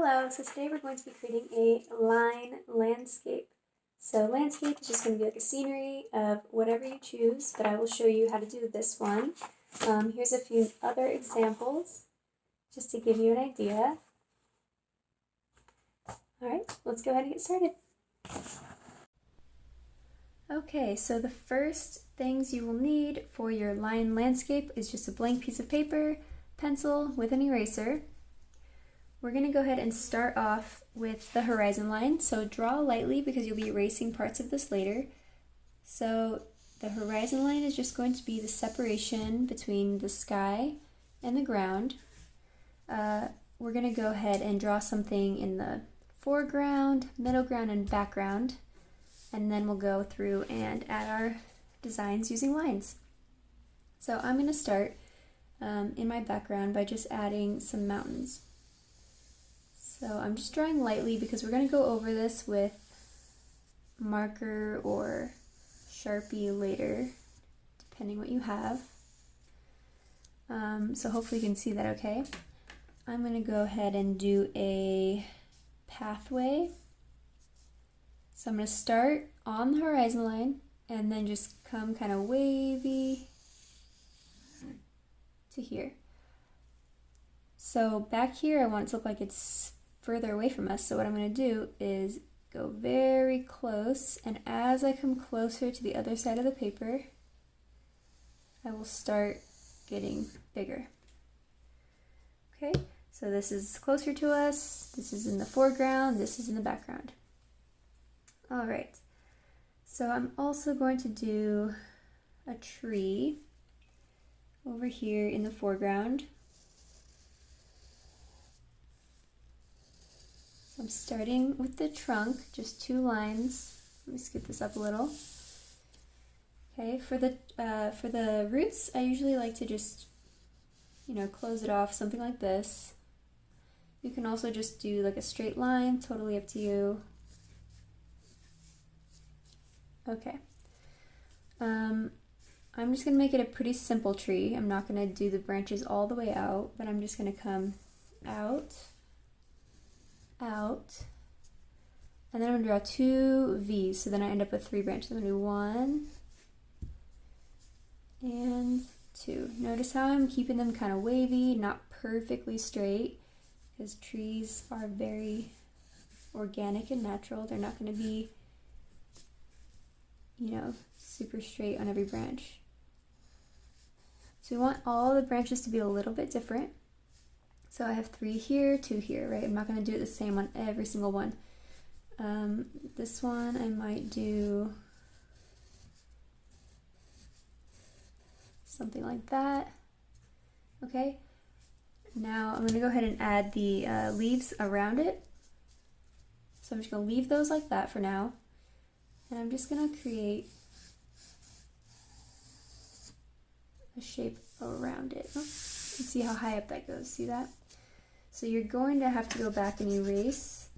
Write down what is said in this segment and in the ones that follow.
Hello, so today we're going to be creating a line landscape. So landscape is just going to be like a scenery of whatever you choose, but I will show you how to do this one. Here's a few other examples, just to give you an idea. Alright, let's go ahead and get started. Okay, so the first things you will need for your line landscape is just a blank piece of paper, pencil with an eraser. We're going to go ahead and start off with the horizon line. So draw lightly because you'll be erasing parts of this later. So the horizon line is just going to be the separation between the sky and the ground. We're going to go ahead and draw something in the foreground, middle ground, and background. And then we'll go through and add our designs using lines. So I'm going to start in my background by just adding some mountains. So I'm just drawing lightly because we're going to go over this with marker or Sharpie later, depending what you have. So hopefully you can see that okay. I'm going to go ahead and do a pathway. So I'm going to start on the horizon line and then just come kind of wavy to here. So back here I want it to look like it's further away from us, so what I'm going to do is go very close, and as I come closer to the other side of the paper, I will start getting bigger. Okay, so this is closer to us, this is in the foreground, this is in the background. Alright, so I'm also going to do a tree over here in the foreground. I'm starting with the trunk, just 2 lines. Let me scoot this up a little. Okay, for the roots, I usually like to just, close it off, something like this. You can also just do like a straight line, totally up to you. Okay. I'm just going to make it a pretty simple tree. I'm not going to do the branches all the way out, but I'm just going to come out, and then I'm going to draw 2 V's, so then I end up with 3 branches. I'm going to do 1 and 2. Notice how I'm keeping them kind of wavy, not perfectly straight, because trees are very organic and natural. They're not going to be, super straight on every branch. So we want all the branches to be a little bit different. So I have 3 here, 2 here, right? I'm not going to do it the same on every single one. This one I might do something like that. Okay, now I'm going to go ahead and add the leaves around it. So I'm just going to leave those like that for now. And I'm just going to create a shape around it. Oh, let's see how high up that goes. See that? So you're going to have to go back and erase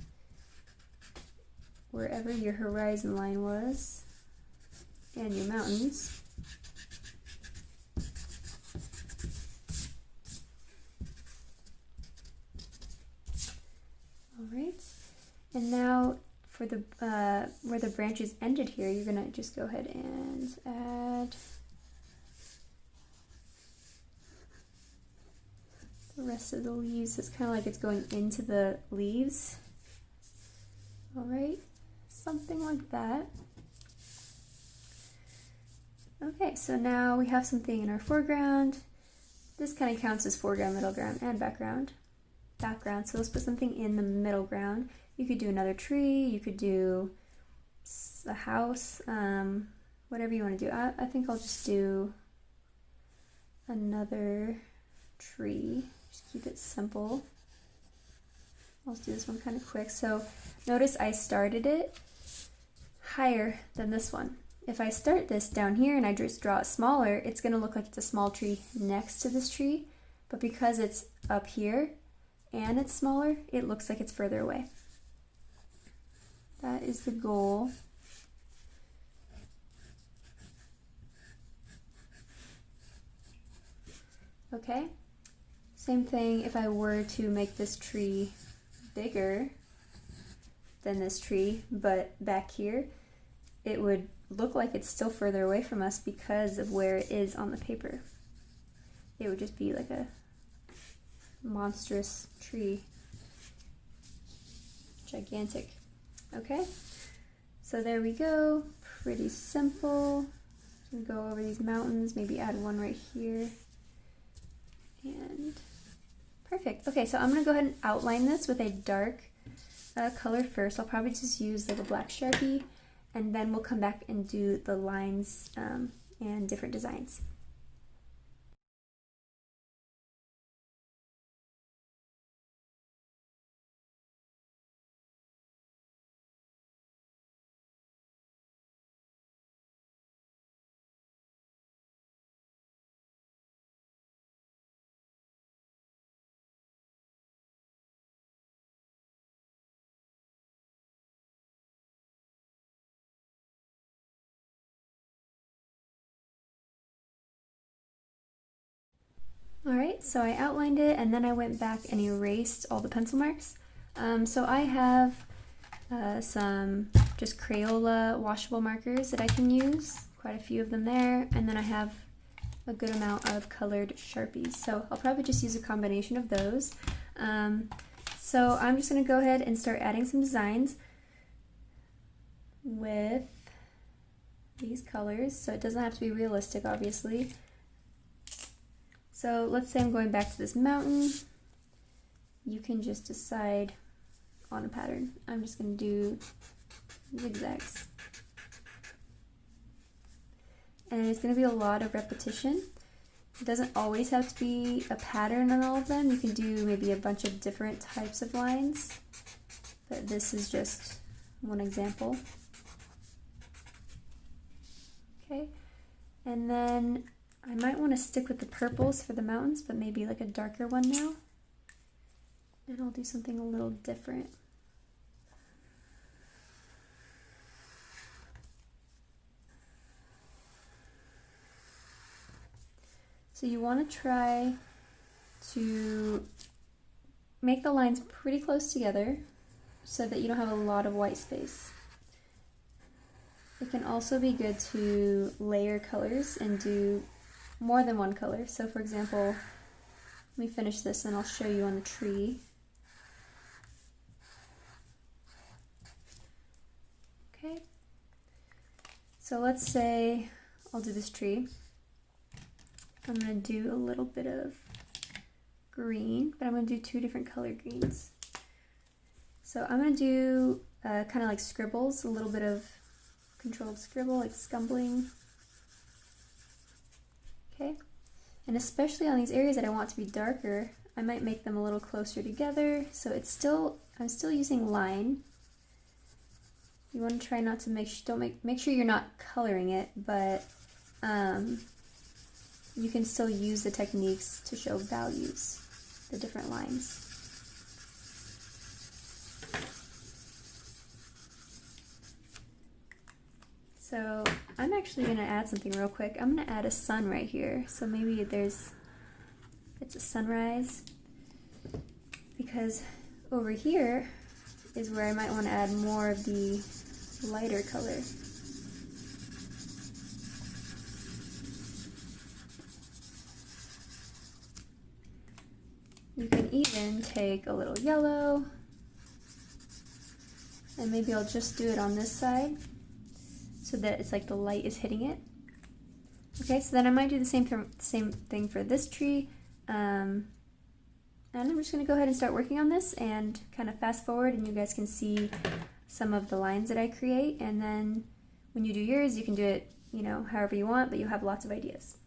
wherever your horizon line was and your mountains. Alright, and now for the where the branches ended here, you're going to just go ahead and add the rest of the leaves. It's kind of like it's going into the leaves. Alright, something like that. Okay, so now we have something in our foreground. This kind of counts as foreground, middle ground, and background. So let's put something in the middle ground. You could do another tree, you could do a house, whatever you want to do. I think I'll just do another tree. Just keep it simple. I'll do this one kind of quick. So notice I started it higher than this one. If I start this down here and I just draw it smaller, it's going to look like it's a small tree next to this tree. But because it's up here and it's smaller, it looks like it's further away. That is the goal. Okay, same thing if I were to make this tree bigger than this tree, but back here it would look like it's still further away from us because of where it is on the paper. It would just be like a monstrous tree. Gigantic. Okay, so there we go. Pretty simple. Go over these mountains, maybe add one right here. And perfect. Okay, so I'm gonna go ahead and outline this with a dark color first. I'll probably just use like a black Sharpie, and then we'll come back and do the lines and different designs. Alright, so I outlined it and then I went back and erased all the pencil marks. So I have some just Crayola washable markers that I can use, quite a few of them there, and then I have a good amount of colored Sharpies. So I'll probably just use a combination of those. So I'm just going to go ahead and start adding some designs with these colors. So it doesn't have to be realistic, obviously. So let's say I'm going back to this mountain. You can just decide on a pattern. I'm just going to do zigzags. And it's going to be a lot of repetition. It doesn't always have to be a pattern on all of them. You can do maybe a bunch of different types of lines, but this is just one example. Okay, and then I might want to stick with the purples for the mountains, but maybe like a darker one now. And I'll do something a little different. So you want to try to make the lines pretty close together so that you don't have a lot of white space. It can also be good to layer colors and do more than one color. So for example, let me finish this and I'll show you on the tree. Okay, so let's say I'll do this tree. I'm going to do a little bit of green, but I'm going to do two different color greens. So I'm going to do kind of like scribbles, a little bit of controlled scribble, like scumbling. Okay, and especially on these areas that I want to be darker, I might make them a little closer together, so it's still, I'm still using line. You want to try not to make sure you're not coloring it, but you can still use the techniques to show values, the different lines. So I'm actually going to add something real quick. I'm going to add a sun right here. So maybe it's a sunrise, because over here is where I might want to add more of the lighter color. You can even take a little yellow, and maybe I'll just do it on this side so that it's like the light is hitting it. Okay, so then I might do the same thing for this tree. And I'm just going to go ahead and start working on this and kind of fast forward, and you guys can see some of the lines that I create. And then when you do yours, you can do it, you know, however you want, but you'll have lots of ideas.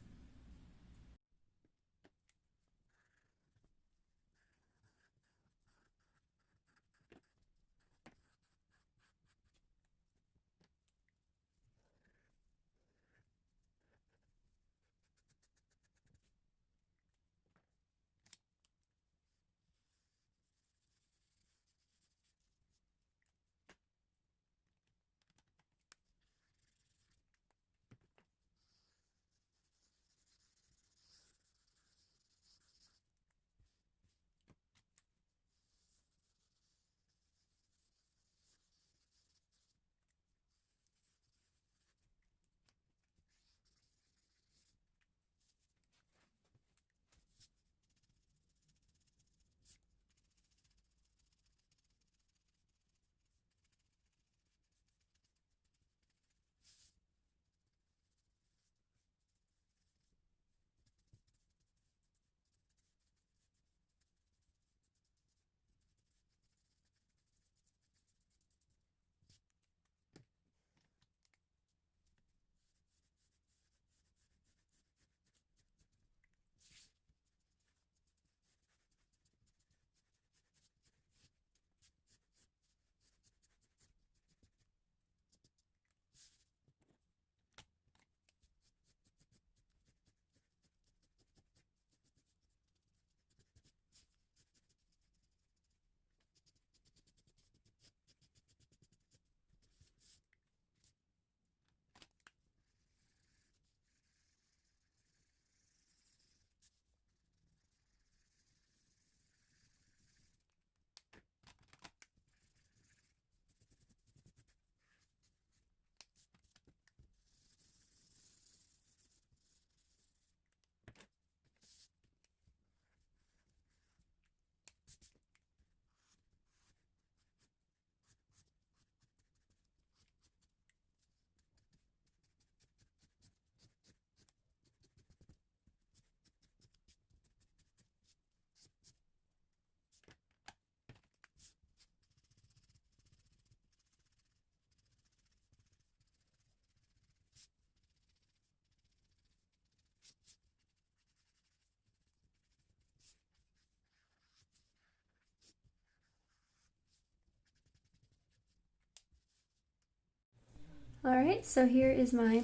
Alright, so here is my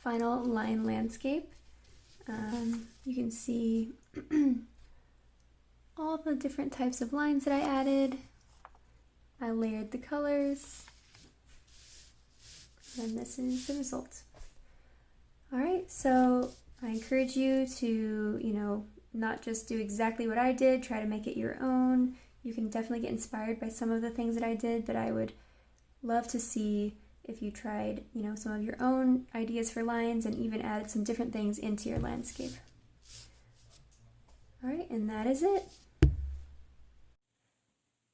final line landscape. You can see all the different types of lines that I added. I layered the colors, and this is the result. Alright, so I encourage you to, not just do exactly what I did, try to make it your own. You can definitely get inspired by some of the things that I did, but I would love to see if you tried, some of your own ideas for lines and even added some different things into your landscape. All right, and that is it.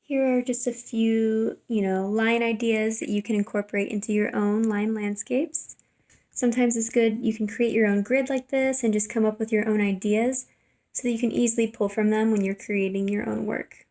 Here are just a few, line ideas that you can incorporate into your own line landscapes. Sometimes it's good, you can create your own grid like this and just come up with your own ideas so that you can easily pull from them when you're creating your own work.